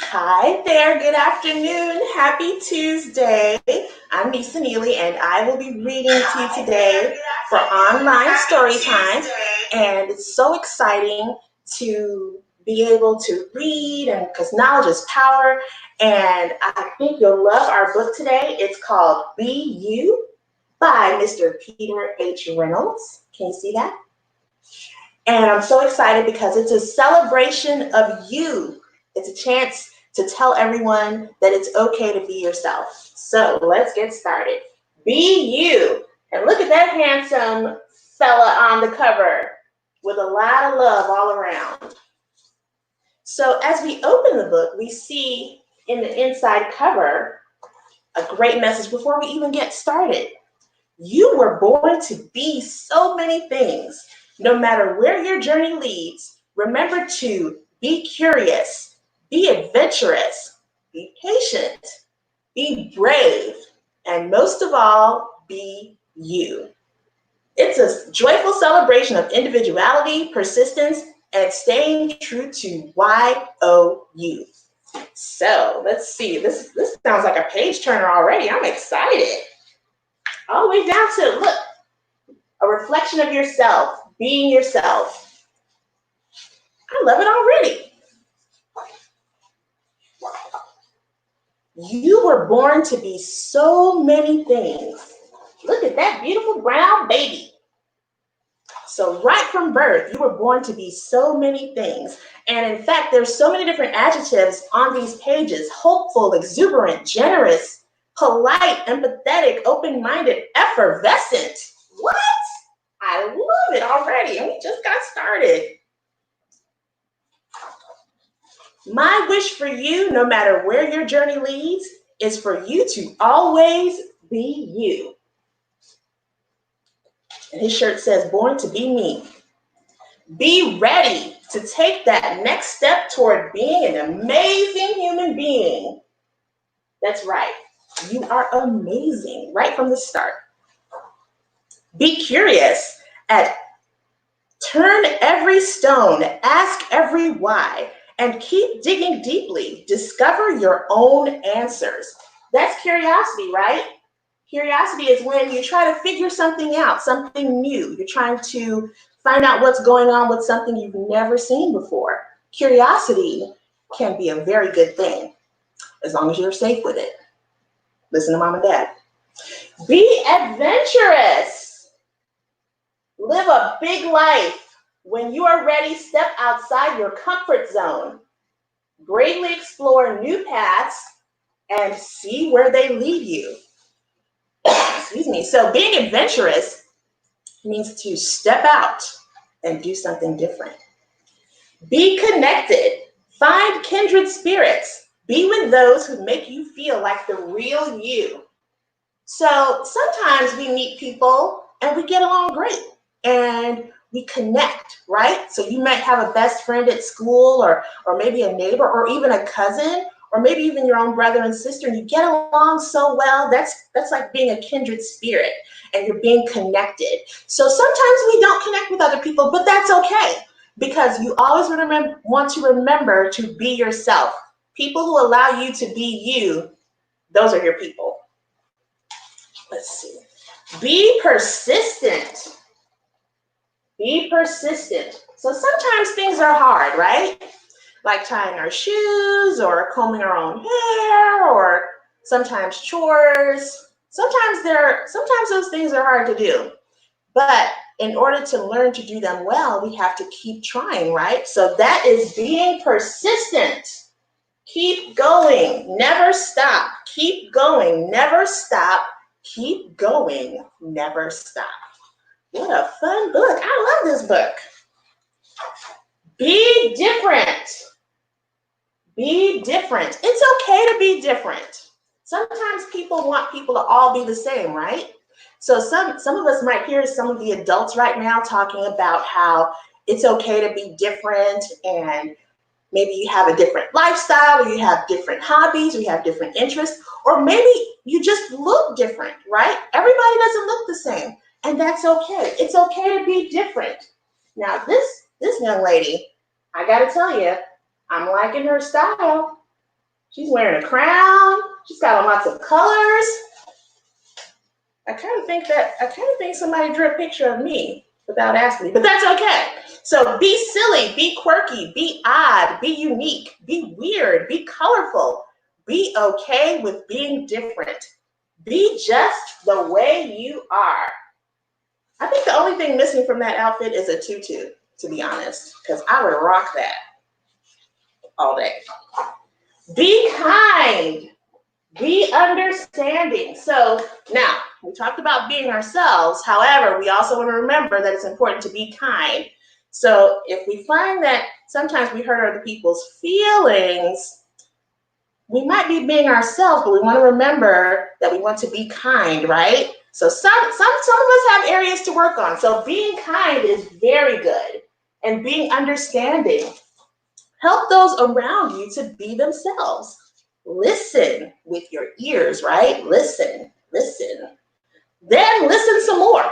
Hi there, good afternoon, happy Tuesday. I'm Nisa Neely and I will be reading to you today for online story time. And it's so exciting to be able to read and because knowledge is power. And I think you'll love our book today. It's called Be You by Mr. Peter H. Reynolds. Can you see that? And I'm so excited because it's a celebration of you. It's a chance to tell everyone that it's okay to be yourself. So let's get started. Be you. And look at that handsome fella on the cover with a lot of love all around. So as we open the book, we see in the inside cover a great message before we even get started. You were born to be so many things. No matter where your journey leads, remember to be curious, be adventurous, be patient, be brave, and most of all, be you. It's a joyful celebration of individuality, persistence, and staying true to YOU. So let's see, this sounds like a page turner already. I'm excited. All the way down to, look, a reflection of yourself, being yourself. I love it already. You were born to be so many things. Look at that beautiful brown baby. So right from birth, you were born to be so many things. And in fact, there's so many different adjectives on these pages: hopeful, exuberant, generous, polite, empathetic, open-minded, effervescent. What? I love it already, and we just got started. My wish for you, no matter where your journey leads, is for you to always be you. And his shirt says, born to be me. Be ready to take that next step toward being an amazing human being. That's right. You are amazing right from the start. Be curious. Turn every stone, ask every why, and keep digging deeply. Discover your own answers. That's curiosity, right? Curiosity is when you try to figure something out, something new. You're trying to find out what's going on with something you've never seen before. Curiosity can be a very good thing, as long as you're safe with it. Listen to mom and dad. Be adventurous. Live a big life. When you are ready, step outside your comfort zone. Bravely explore new paths and see where they lead you. Excuse me. So being adventurous means to step out and do something different. Be connected. Find kindred spirits. Be with those who make you feel like the real you. So sometimes we meet people and we get along great and we connect, right? So you might have a best friend at school or maybe a neighbor or even a cousin or maybe even your own brother and sister, and you get along so well. That's like being a kindred spirit and you're being connected. So sometimes we don't connect with other people, but that's okay because you always want to remember to be yourself. People who allow you to be you, those are your people. Let's see. Be persistent. Be persistent. So sometimes things are hard, right? Like tying our shoes or combing our own hair or sometimes chores. Sometimes those things are hard to do. But in order to learn to do them well, we have to keep trying, right? So that is being persistent. Keep going. Never stop. Keep going. Never stop. Keep going, never stop. What a fun book. I love this book. Be different. Be different. It's okay to be different. Sometimes people want people to all be the same, right? So some of us might hear some of the adults right now talking about how it's okay to be different and maybe you have a different lifestyle, or you have different hobbies, or you have different interests, or maybe you just look different, right? Everybody doesn't look the same, and that's okay. It's okay to be different. Now, this young lady, I gotta tell you, I'm liking her style. She's wearing a crown. She's got lots of colors. I kind of think somebody drew a picture of me without asking me, but that's okay. So be silly, be quirky, be odd, be unique, be weird, be colorful, be okay with being different. Be just the way you are. I think the only thing missing from that outfit is a tutu, to be honest, because I would rock that all day. Be kind. Be understanding. So now we talked about being ourselves. However, we also want to remember that it's important to be kind. So if we find that sometimes we hurt other people's feelings, we might be being ourselves, but we want to remember that we want to be kind, right? So some of us have areas to work on. So being kind is very good, and being understanding. Help those around you to be themselves. Listen with your ears, right? Listen. Then listen some more.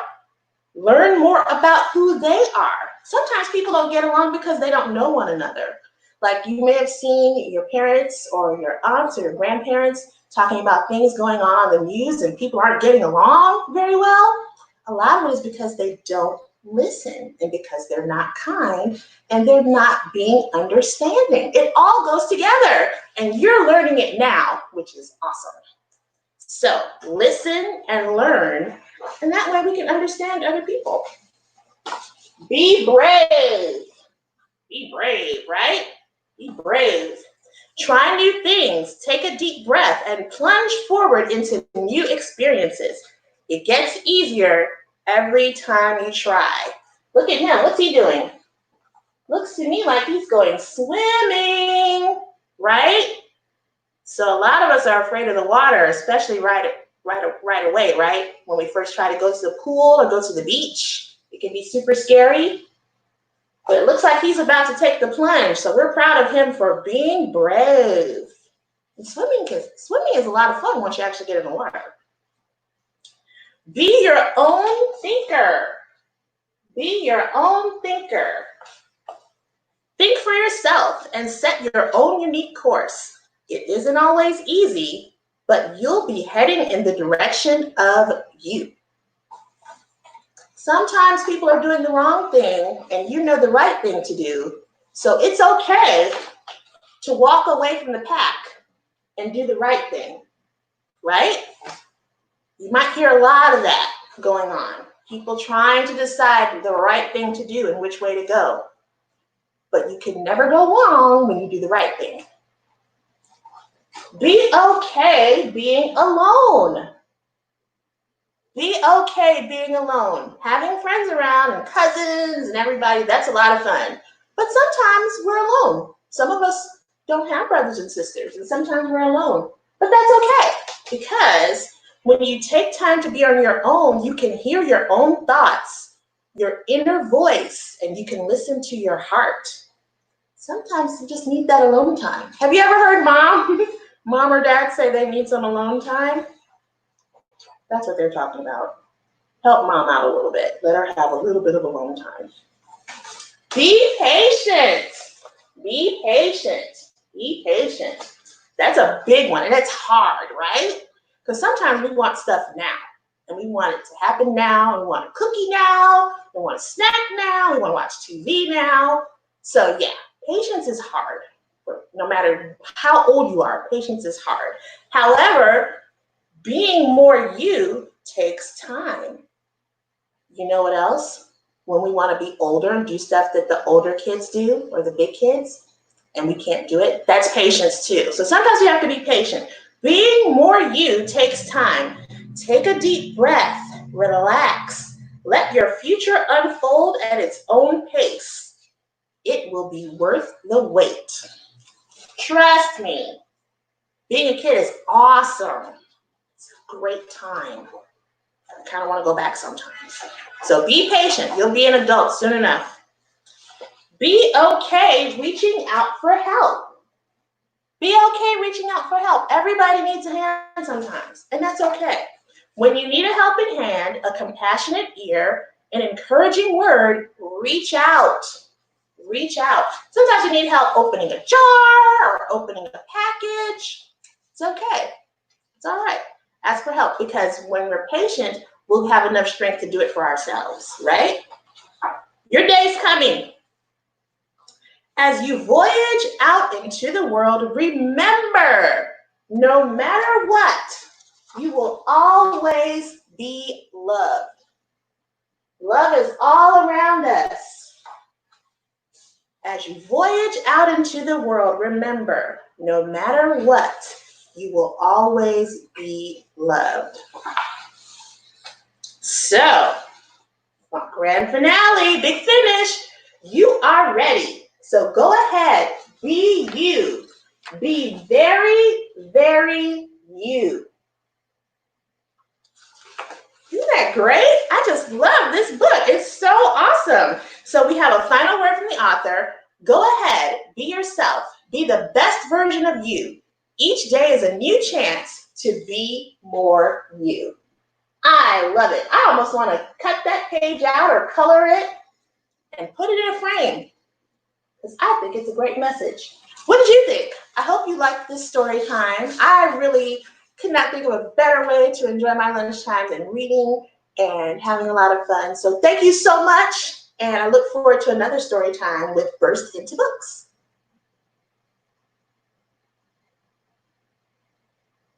Learn more about who they are. Sometimes people don't get along because they don't know one another. Like you may have seen your parents or your aunts or your grandparents talking about things going on the news and people aren't getting along very well. A lot of it is because they don't listen and because they're not kind and they're not being understanding. It all goes together and you're learning it now, which is awesome. So listen and learn, and that way we can understand other people. Be brave. Be brave, right? Be brave. Try new things. Take a deep breath and plunge forward into new experiences. It gets easier every time you try. Look at him. What's he doing? Looks to me like he's going swimming, right? So a lot of us are afraid of the water, especially right away, right? When we first try to go to the pool or go to the beach, it can be super scary. But it looks like he's about to take the plunge. So we're proud of him for being brave. And swimming is a lot of fun once you actually get in the water. Be your own thinker. Be your own thinker. Think for yourself and set your own unique course. It isn't always easy, but you'll be heading in the direction of you. Sometimes people are doing the wrong thing and you know the right thing to do. So it's okay to walk away from the pack and do the right thing, right? You might hear a lot of that going on. People trying to decide the right thing to do and which way to go. But you can never go wrong when you do the right thing. Be okay being alone. Be okay being alone. Having friends around and cousins and everybody, that's a lot of fun. But sometimes we're alone. Some of us don't have brothers and sisters, and sometimes we're alone. But that's okay, because when you take time to be on your own, you can hear your own thoughts, your inner voice, and you can listen to your heart. Sometimes you just need that alone time. Have you ever heard mom or dad say they need some alone time? That's what they're talking about. Help mom out a little bit. Let her have a little bit of alone time. Be patient. Be patient. Be patient. That's a big one, and it's hard, right? Because sometimes we want stuff now, and we want it to happen now, and we want a cookie now, we want a snack now, we want to watch TV now. So yeah, patience is hard. No matter how old you are, patience is hard. However, being more you takes time. You know what else? When we want to be older and do stuff that the older kids do or the big kids, and we can't do it, that's patience too. So sometimes we have to be patient. Being more you takes time. Take a deep breath, relax. Let your future unfold at its own pace. It will be worth the wait. Trust me, being a kid is awesome. It's a great time. I kind of want to go back sometimes. So be patient. You'll be an adult soon enough. Be okay reaching out for help. Be okay reaching out for help. Everybody needs a hand sometimes, and that's okay. When you need a helping hand, a compassionate ear, an encouraging word, reach out. Reach out. Sometimes you need help opening a jar or opening a package. It's okay. It's all right. Ask for help, because when we're patient, we'll have enough strength to do it for ourselves, right? Your day's coming. As you voyage out into the world, remember, no matter what, you will always be loved. Love is all around us. As you voyage out into the world, remember, no matter what, you will always be loved. So, grand finale, big finish. You are ready. So go ahead, be you. Be very, very you. Isn't that great? I just love this book. It's so awesome. So we have a final word from the author. Go ahead, be yourself. Be the best version of you. Each day is a new chance to be more you. I love it. I almost want to cut that page out or color it and put it in a frame, because I think it's a great message. What did you think? I hope you liked this story time. I really could not think of a better way to enjoy my lunchtime than reading and having a lot of fun. So thank you so much, and I look forward to another story time with Burst Into Books.